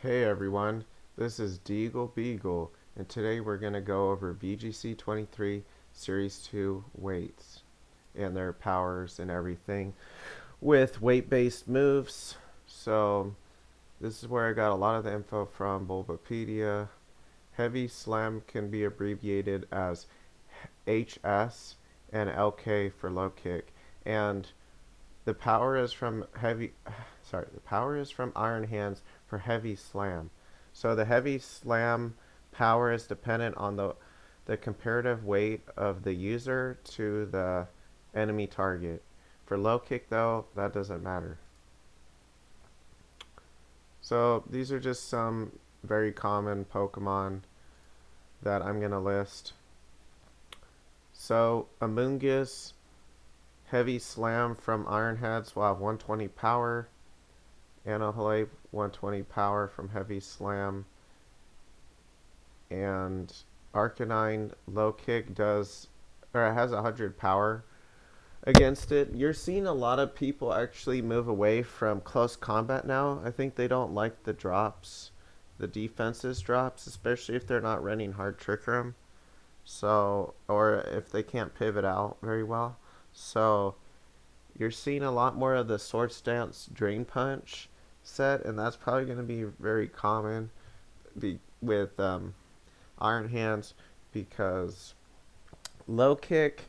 Hey everyone, this is DeagleBeagle, and today we're going to go over VGC 23 Series 2 weights and their powers and everything with weight-based moves. So this is where I got a lot of the info from Bulbapedia. Heavy Slam can be abbreviated as HS and LK for low kick, and the power is from the power is from Iron Hands for Heavy Slam. So the Heavy Slam power is dependent on the comparative weight of the user to the enemy target. For low kick though, that doesn't matter. So these are just some very common Pokemon that I'm gonna list. So Amoonguss Heavy Slam from Iron Heads will have 120 power. Anohale 120 power from Heavy Slam. And Arcanine Low Kick does, or it has 100 power against it. You're seeing a lot of people actually move away from close combat now. I think they don't like the drops, the defenses drops, especially if they're not running hard Trick Room. So, or if they can't pivot out very well. So, you're seeing a lot more of the Swords Dance Drain Punch set, and that's probably going to be very common with Iron Hands because low kick.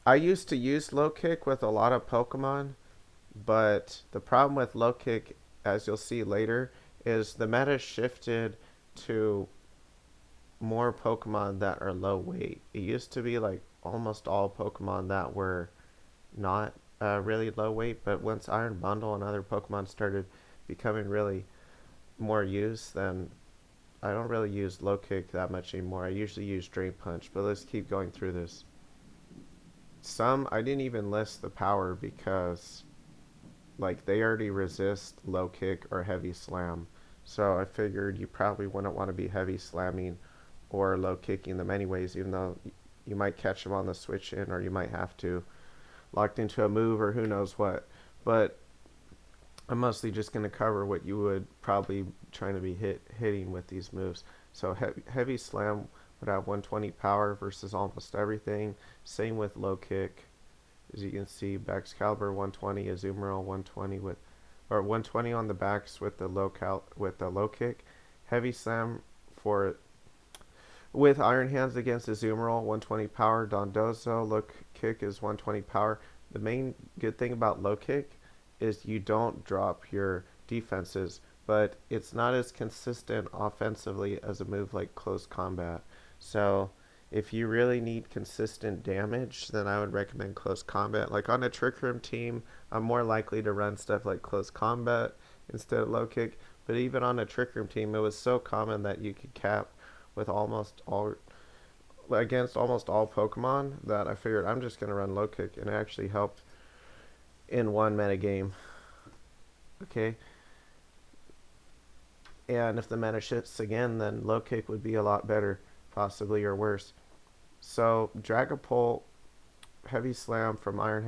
I used to use low kick with a lot of Pokemon, but the problem with low kick, as you'll see later, is the meta shifted to more Pokemon that are low weight. It used to be like almost all Pokemon that were not really low weight, but once Iron Bundle and other Pokemon started becoming really more used, then I don't really use low kick that much anymore. I usually use Drain Punch, but let's keep going through this. Some I didn't even list the power because like they already resist low kick or heavy slam. So I figured you probably wouldn't want to be heavy slamming or low kicking them anyways, even though you might catch them on the switch in or you might have to locked into a move or who knows what. But I'm mostly just going to cover what you would probably trying to be hitting with these moves. So heavy slam would have 120 power versus almost everything. Same with low kick. As you can see, Baxcalibur 120, Azumarill 120 with, or 120 on the backs with the low kick. Heavy slam for with Iron Hands against Azumarill 120 power. Dondozo low kick is 120 power. The main good thing about low kick is you don't drop your defenses, but it's not as consistent offensively as a move like close combat. So if you really need consistent damage, then I would recommend close combat. Like on a Trick Room team, I'm more likely to run stuff like close combat instead of low kick. But even on a Trick Room team, it was so common that you could cap with almost all against almost all Pokemon that I figured I'm just gonna run low kick, and it actually helped in one meta game. Okay, and if the meta shifts again, then low kick would be a lot better, possibly, or worse. So Dragapult Heavy Slam from Iron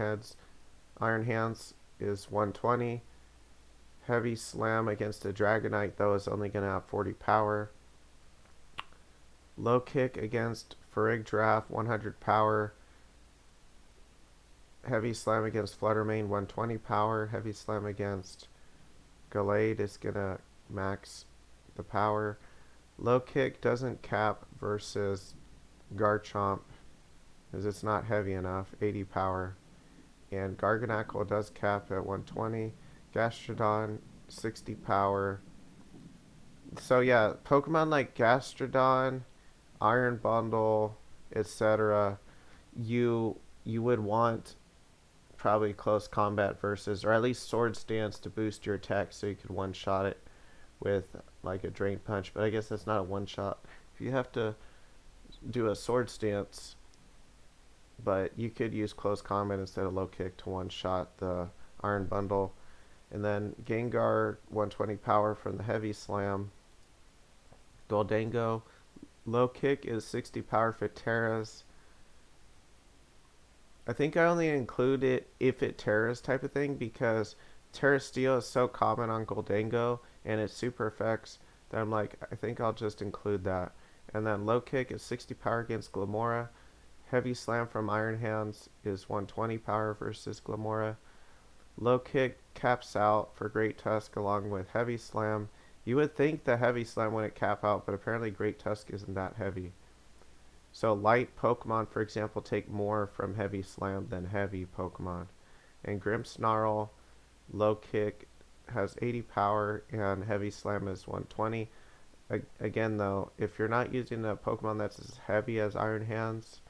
Hands is 120. Heavy Slam against a Dragonite though is only going to have 40 power. Low kick against Farigiraf 100 power. Heavy Slam against Fluttermane 120 power. Heavy Slam against Gallade is going to max the power. Low kick doesn't cap versus Garchomp because it's not heavy enough, 80 power. And Garganacl does cap at 120. Gastrodon 60 power. So yeah, Pokemon like Gastrodon, Iron Bundle, etc. You would want probably close combat versus, or at least Swords Dance to boost your attack so you could one shot it with like a Drain Punch. But I guess that's not a one shot. If you have to do a Swords Dance, but you could use close combat instead of low kick to one shot the Iron Bundle. And then Gengar 120 power from the Heavy Slam. Goldango low kick is 60 power for Terras. I think I only include it if it Terras type of thing because Terra Steel is so common on Goldango. and its super effects, then I'm like, I think I'll just include that. And then low kick is 60 power against Glamora. Heavy slam from Iron Hands is 120 power versus Glamora. Low kick caps out for Great Tusk along with heavy slam. You would think the heavy slam wouldn't cap out, but apparently Great Tusk isn't that heavy. So light Pokemon, for example, take more from heavy slam than heavy Pokemon. And Grimmsnarl, low kick, has 80 power and heavy slam is 120. Again, though, if you're not using a Pokemon that's as heavy as Iron Hands,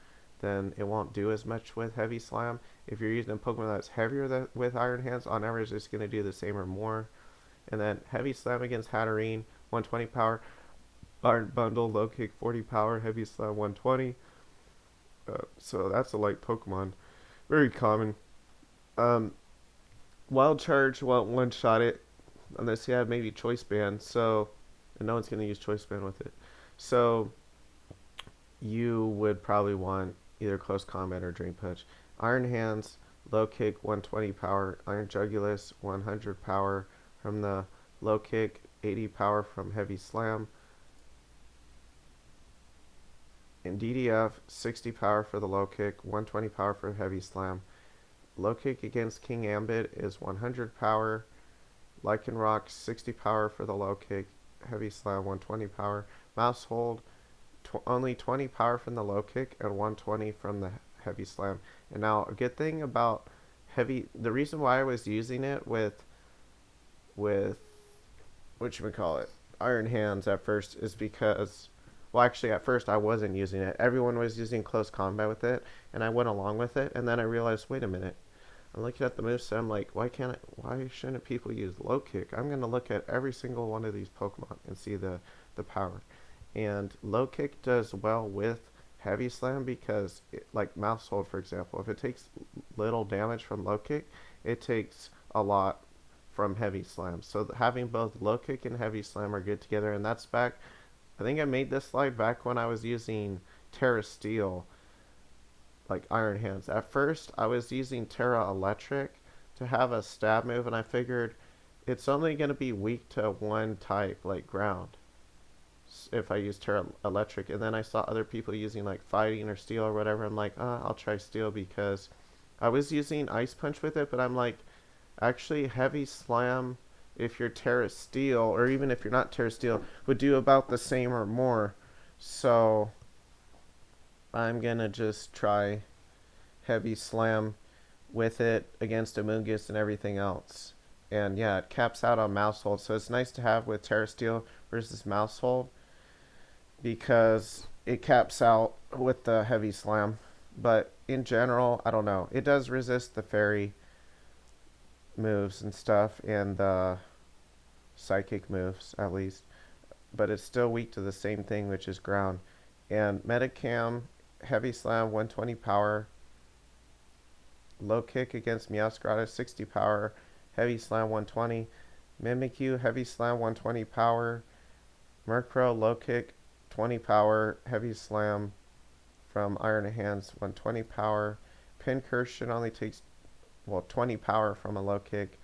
then it won't do as much with heavy slam. If you're using a Pokemon that's heavier with Iron Hands, on average it's going to do the same or more. And then heavy slam against Hatterene, 120 power. Iron Bundle, low kick, 40 power, heavy slam, 120. So that's a light Pokemon. Very common. Wild Charge won't one-shot it unless you have maybe Choice Band. So, and no one's going to use Choice Band with it. So you would probably want either Close Combat or Drain Punch. Iron Hands, low kick, 120 power. Iron Jugulus, 100 power from the low kick, 80 power from heavy slam. In DDF, 60 power for the low kick, 120 power for heavy slam. Low kick against King Ambit is 100 power. Lycanroc, 60 power for the low kick, heavy slam, 120 power. Mouse Hold, only 20 power from the low kick and 120 from the heavy slam. And now a good thing about heavy, the reason why I was using it with whatchamacallit, Iron Hands at first is because, well, actually at first I wasn't using it. Everyone was using Close Combat with it, and I went along with it, and then I realized, wait a minute, I'm looking at the moveset, I'm like, why shouldn't people use low kick? I'm going to look at every single one of these Pokemon and see the power. And low kick does well with heavy slam because, like Mouse Hold, for example, if it takes little damage from low kick, it takes a lot from heavy slam. So having both low kick and heavy slam are good together, and that's back, I think I made this slide back when I was using Terra Steel, like Iron Hands. At first, I was using Terra Electric to have a stab move, and I figured it's only going to be weak to one type, like ground, if I use Terra Electric. And then I saw other people using like Fighting or Steel or whatever. I'm like, I'll try Steel, because I was using Ice Punch with it, but I'm like, actually Heavy Slam, if you're Terra Steel, or even if you're not Terra Steel, would do about the same or more. So I'm gonna just try Heavy Slam with it against Amoonguss and everything else. And yeah, it caps out on Mouse Hold, so it's nice to have with Terra Steel versus Mouse Hold, because it caps out with the Heavy Slam. But in general, I don't know, it does resist the Fairy moves and stuff, and the Psychic moves at least, but it's still weak to the same thing, which is ground. And Metacam, heavy slam, 120 power. Low kick against Meowscarada, 60 power. Heavy slam, 120. Mimikyu, heavy slam, 120 power. Murkrow, low kick, 20 power. Heavy slam from Iron Hands, 120 power. Pincursion only takes 20 power from a low kick.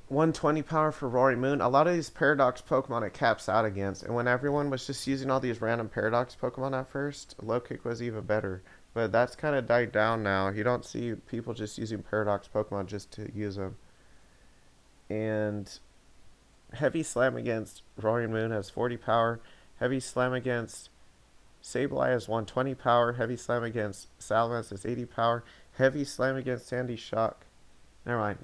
120 power for Roaring Moon. A lot of these Paradox Pokemon it caps out against, and when everyone was just using all these random Paradox Pokemon at first, low kick was even better. But that's kind of died down now. You don't see people just using Paradox Pokemon just to use them. And Heavy Slam against Roaring Moon has 40 power. Heavy Slam against Sableye has 120 power. Heavy Slam against Salamence has 80 power. Heavy Slam against Sandy Shock, never mind,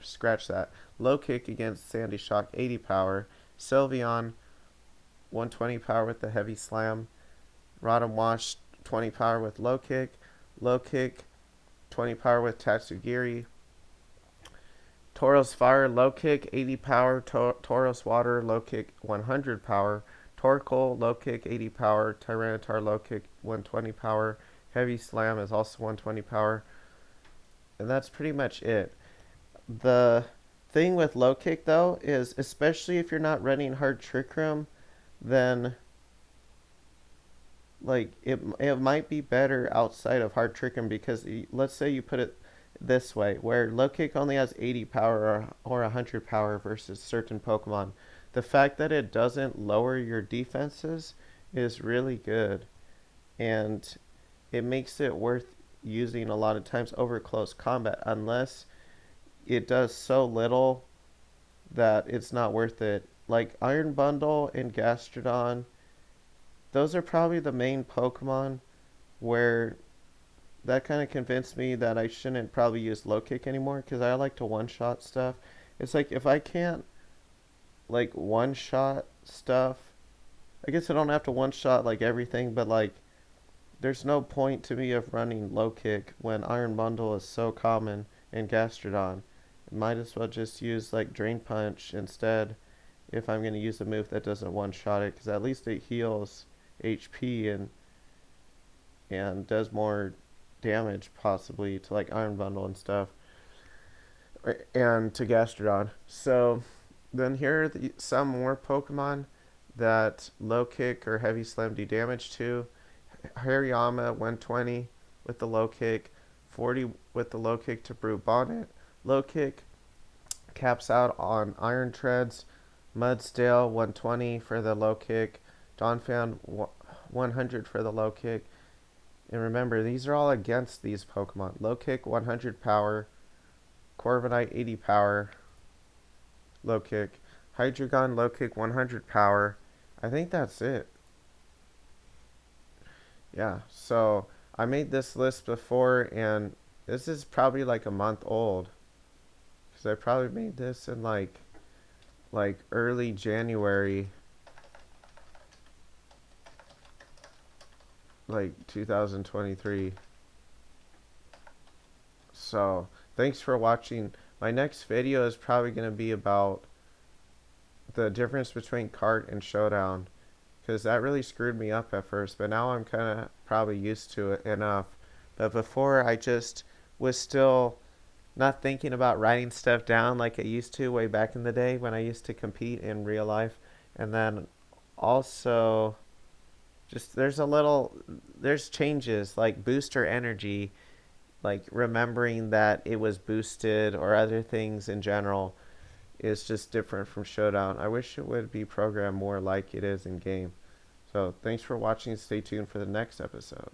scratch that. Low kick against Sandy Shock, 80 power. Sylveon, 120 power with the heavy slam. Rotom Wash, 20 power with low kick. Low kick, 20 power with Tatsugiri. Tauros Fire, low kick, 80 power. Tauros Water, low kick, 100 power. Torkoal, low kick, 80 power. Tyranitar, low kick, 120 power. Heavy Slam is also 120 power. And that's pretty much it. The thing with low kick, though, is especially if you're not running hard Trick Room, then like it might be better outside of hard Trick Room, because let's say you put it, this way, where low kick only has 80 power or 100 power versus certain Pokemon. The fact that it doesn't lower your defenses is really good, and it makes it worth using a lot of times over close combat, unless it does so little that it's not worth it. Like Iron Bundle and Gastrodon, those are probably the main Pokemon where that kind of convinced me that I shouldn't probably use low kick anymore because I like to one shot stuff. It's like if I can't like one shot stuff, I guess I don't have to one shot like everything, but like there's no point to me of running low kick when Iron Bundle is so common in Gastrodon. Might as well just use like Drain Punch instead if I'm going to use a move that doesn't one shot it, because at least it heals HP and does more damage possibly to like Iron Bundle and stuff, and to Gastrodon. So then here are some more Pokemon that low kick or heavy slam do damage to. Hariyama 120 with the low kick, 40 with the low kick to Brute Bonnet. Low kick caps out on Iron Treads. Mudsdale 120 for the low kick. Donphan 100 for the low kick. And remember, these are all against these Pokemon. Low kick 100 power. Corviknight 80 power. Low kick. Hydreigon low kick 100 power. I think that's it. Yeah, so I made this list before, and this is probably like a month old, because I probably made this in like early January, like 2023. So thanks for watching. My next video is probably going to be about the difference between Cart and Showdown, because that really screwed me up at first, but now I'm kind of probably used to it enough. But before, I just was still not thinking about writing stuff down like I used to way back in the day when I used to compete in real life. And then also just there's changes like booster energy, like remembering that it was boosted, or other things in general is just different from Showdown. I wish it would be programmed more like it is in game. So thanks for watching. Stay tuned for the next episode.